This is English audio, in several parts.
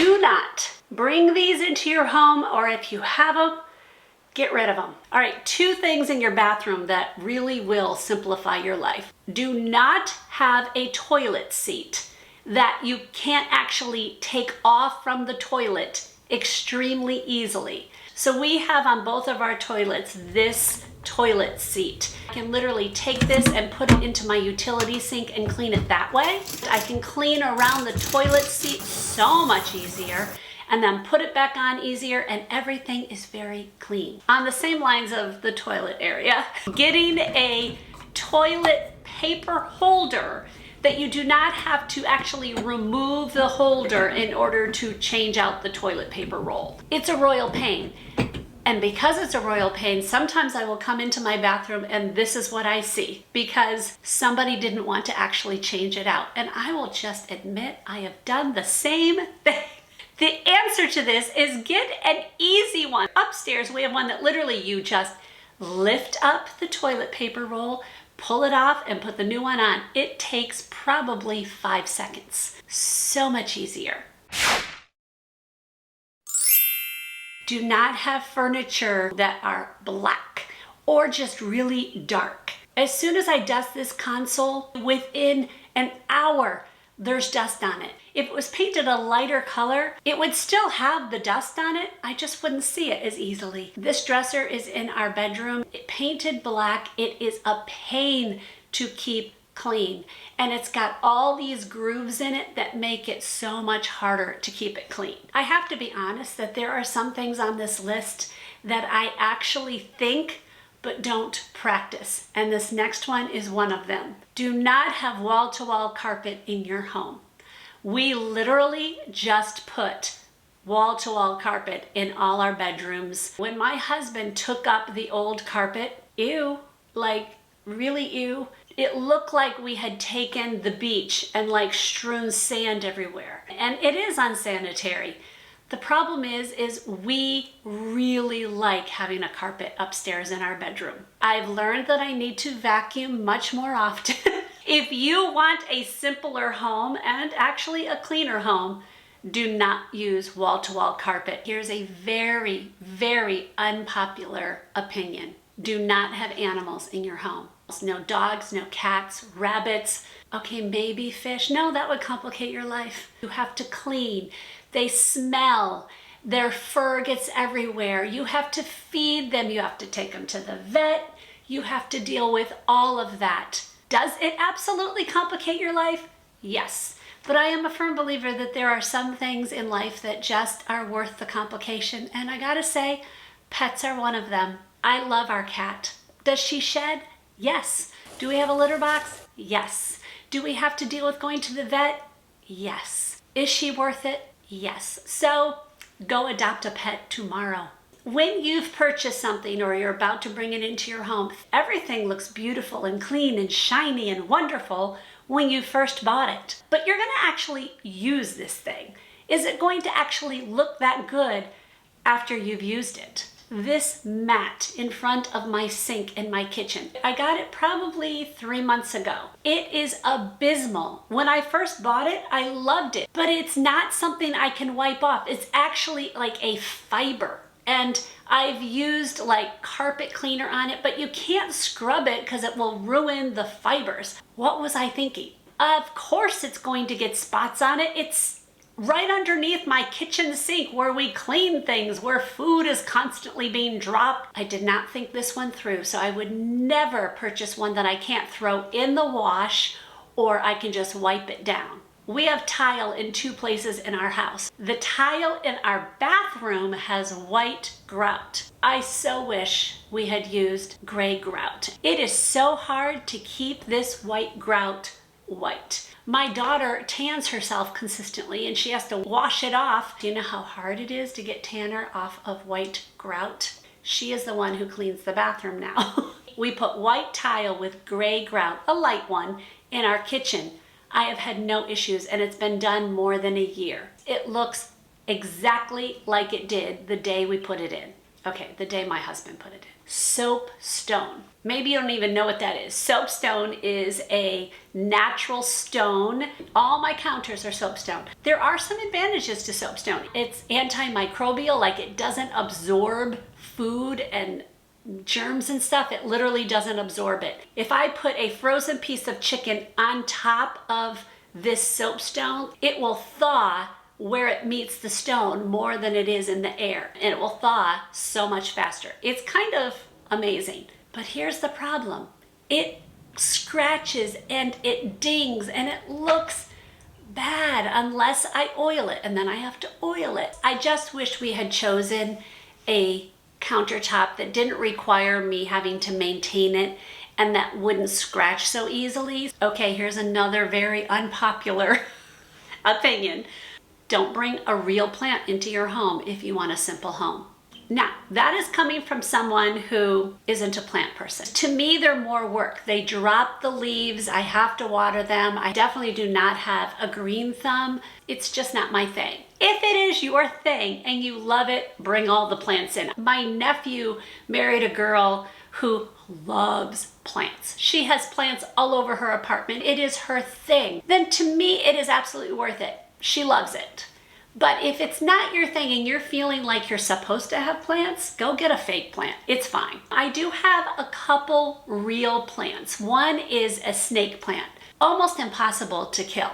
Do not bring these into your home, or if you have them, get rid of them. All right, 2 things in your bathroom that really will simplify your life. Do not have a toilet seat that you can't actually take off from the toilet extremely easily. So we have on both of our toilets this toilet seat. I can literally take this and put it into my utility sink and clean it that way. I can clean around the toilet seat so much easier, and then put it back on easier, and everything is very clean. On the same lines of the toilet area, getting a toilet paper holder that you do not have to actually remove the holder in order to change out the toilet paper roll. It's a royal pain. And because it's a royal pain, sometimes I will come into my bathroom and this is what I see, because somebody didn't want to actually change it out. And I will just admit I have done the same thing. The answer to this is get an easy one. Upstairs, we have one that literally you just lift up the toilet paper roll, pull it off, and put the new one on. It takes probably 5 seconds. So much easier. Do not have furniture that are black or just really dark. As soon as I dust this console, within an hour, there's dust on it. If it was painted a lighter color, it would still have the dust on it. I just wouldn't see it as easily. This dresser is in our bedroom. It painted black. It is a pain to keep clean. And it's got all these grooves in it that make it so much harder to keep it clean. I have to be honest that there are some things on this list that I actually think but don't practice. And this next one is one of them. Do not have wall-to-wall carpet in your home. We literally just put wall-to-wall carpet in all our bedrooms. When my husband took up the old carpet, ew, like really ew. It looked like we had taken the beach and like strewn sand everywhere. And it is unsanitary. The problem is we really like having a carpet upstairs in our bedroom. I've learned that I need to vacuum much more often. If you want a simpler home and actually a cleaner home, do not use wall-to-wall carpet. Here's a very, very unpopular opinion. Do not have animals in your home. No dogs, no cats, rabbits. Okay, maybe fish. No, that would complicate your life. You have to clean. They smell. Their fur gets everywhere. You have to feed them. You have to take them to the vet. You have to deal with all of that. Does it absolutely complicate your life? Yes. But I am a firm believer that there are some things in life that just are worth the complication. And I gotta say, pets are one of them. I love our cat. Does she shed? Yes. Do we have a litter box? Yes. Do we have to deal with going to the vet? Yes. Is she worth it? Yes. So go adopt a pet tomorrow. When you've purchased something or you're about to bring it into your home, everything looks beautiful and clean and shiny and wonderful when you first bought it. But you're going to actually use this thing. Is it going to actually look that good after you've used it? This mat in front of my sink in my kitchen, I got it probably 3 months ago. It is abysmal. When I first bought it, I loved it, but it's not something I can wipe off. It's actually like a fiber. And I've used like carpet cleaner on it, but you can't scrub it because it will ruin the fibers. What was I thinking? Of course it's going to get spots on it. It's right underneath my kitchen sink where we clean things, where food is constantly being dropped. I did not think this one through, so I would never purchase one that I can't throw in the wash or I can just wipe it down. We have tile in 2 places in our house. The tile in our bathroom has white grout. I so wish we had used gray grout. It is so hard to keep this white grout white. My daughter tans herself consistently and she has to wash it off. Do you know how hard it is to get tanner off of white grout? She is the one who cleans the bathroom now. We put white tile with gray grout, a light one, in our kitchen. I have had no issues and it's been done more than a year. It looks exactly like it did the day we put it in. Okay, the day my husband put it in. Soapstone. Maybe you don't even know what that is. Soapstone is a natural stone. All my counters are soapstone. There are some advantages to soapstone. It's antimicrobial, like it doesn't absorb food and germs and stuff. It literally doesn't absorb it. If I put a frozen piece of chicken on top of this soapstone, it will thaw where it meets the stone more than it is in the air, and it will thaw so much faster. It's kind of amazing. But here's the problem. It scratches and it dings and it looks bad unless I oil it, and then I have to oil it. I just wish we had chosen a countertop that didn't require me having to maintain it and that wouldn't scratch so easily. Okay, here's another very unpopular opinion. Don't bring a real plant into your home if you want a simple home. Now, that is coming from someone who isn't a plant person. To me, they're more work. They drop the leaves. I have to water them. I definitely do not have a green thumb. It's just not my thing. If it is your thing and you love it, bring all the plants in. My nephew married a girl who loves plants. She has plants all over her apartment. It is her thing. Then to me, it is absolutely worth it. She loves it. But if it's not your thing and you're feeling like you're supposed to have plants, go get a fake plant. It's fine. I do have a couple real plants. One is a snake plant, almost impossible to kill.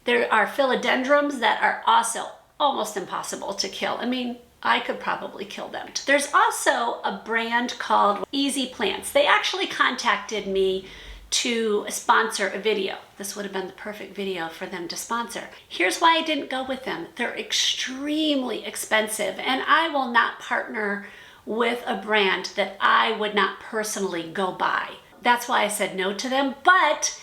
There are philodendrons that are also almost impossible to kill. I mean, I could probably kill them. There's also a brand called Easy Plants. They actually contacted me to sponsor a video. This would have been the perfect video for them to sponsor. Here's why I didn't go with them. They're extremely expensive, and I will not partner with a brand that I would not personally go buy. That's why I said no to them, but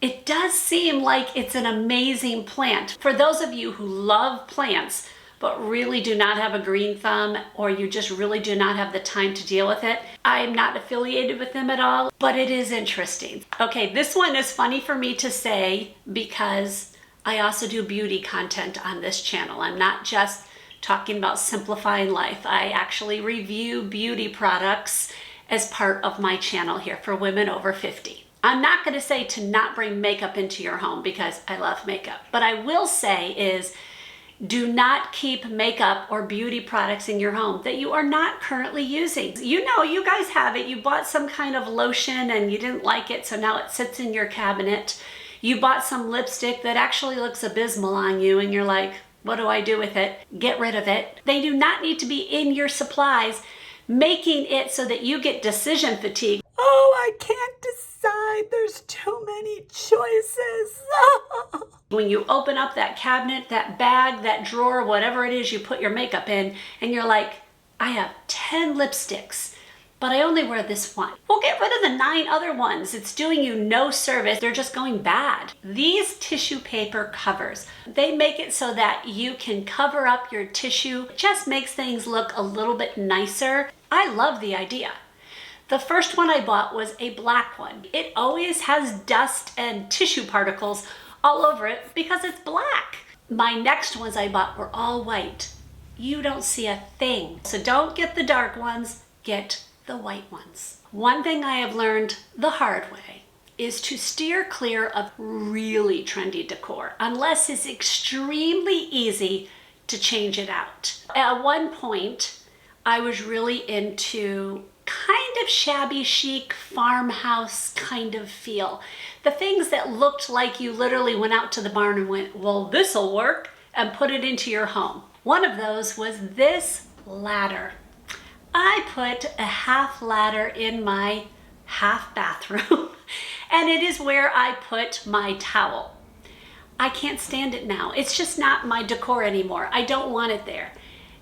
it does seem like it's an amazing plant. For those of you who love plants, but really do not have a green thumb, or you just really do not have the time to deal with it, I'm not affiliated with them at all, but it is interesting. Okay, this one is funny for me to say because I also do beauty content on this channel. I'm not just talking about simplifying life. I actually review beauty products as part of my channel here for women over 50. I'm not gonna say to not bring makeup into your home because I love makeup, but I will say is do not keep makeup or beauty products in your home that you are not currently using. You know, you guys have it. You bought some kind of lotion and you didn't like it, so now it sits in your cabinet. You bought some lipstick that actually looks abysmal on you and you're like, what do I do with it? Get rid of it. They do not need to be in your supplies, making it so that you get decision fatigue. Oh, I can't decide. There's too many choices. When you open up that cabinet, that bag, that drawer, whatever it is you put your makeup in, and you're like, I have 10 lipsticks, but I only wear this one. Well, get rid of the 9 other ones. It's doing you no service. They're just going bad. These tissue paper covers, they make it so that you can cover up your tissue. It just makes things look a little bit nicer. I love the idea. The first one I bought was a black one. It always has dust and tissue particles all over it because it's black. My next ones I bought were all white. You don't see a thing. So don't get the dark ones, get the white ones. One thing I have learned the hard way is to steer clear of really trendy decor unless it's extremely easy to change it out. At one point, I was really into kind of shabby chic farmhouse kind of feel. The things that looked like you literally went out to the barn and went, well, this'll work, and put it into your home. One of those was this ladder. I put a half ladder in my half bathroom and it is where I put my towel. I can't stand it now. It's just not my decor anymore. I don't want it there.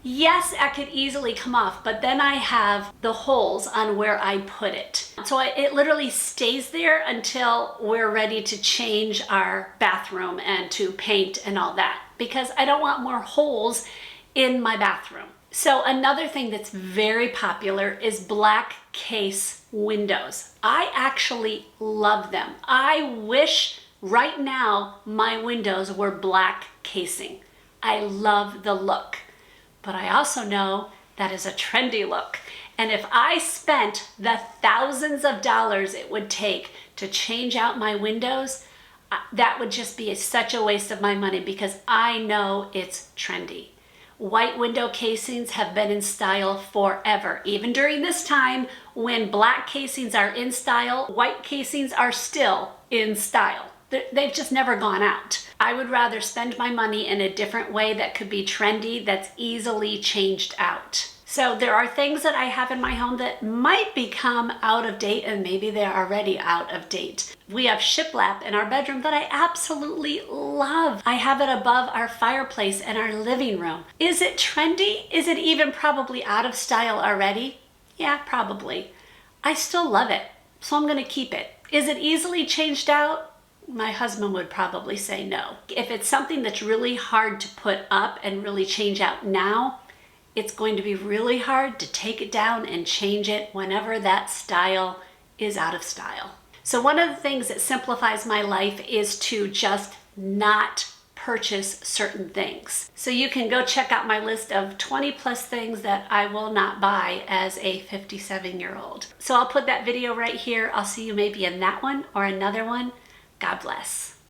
Yes, I could easily come off, but then I have the holes on where I put it. So it literally stays there until we're ready to change our bathroom and to paint and all that, because I don't want more holes in my bathroom. So another thing that's very popular is black case windows. I actually love them. I wish right now my windows were black casing. I love the look. But I also know that is a trendy look. And if I spent the thousands of dollars it would take to change out my windows, that would just be such a waste of my money because I know it's trendy. White window casings have been in style forever. Even during this time when black casings are in style, white casings are still in style. They've just never gone out. I would rather spend my money in a different way that could be trendy, that's easily changed out. So there are things that I have in my home that might become out of date, and maybe they're already out of date. We have shiplap in our bedroom that I absolutely love. I have it above our fireplace in our living room. Is it trendy? Is it even probably out of style already? Yeah, probably. I still love it, so I'm gonna keep it. Is it easily changed out? My husband would probably say no. If it's something that's really hard to put up and really change out now, it's going to be really hard to take it down and change it whenever that style is out of style. So one of the things that simplifies my life is to just not purchase certain things. So you can go check out my list of 20 plus things that I will not buy as a 57-year-old. So I'll put that video right here. I'll see you maybe in that one or another one. God bless.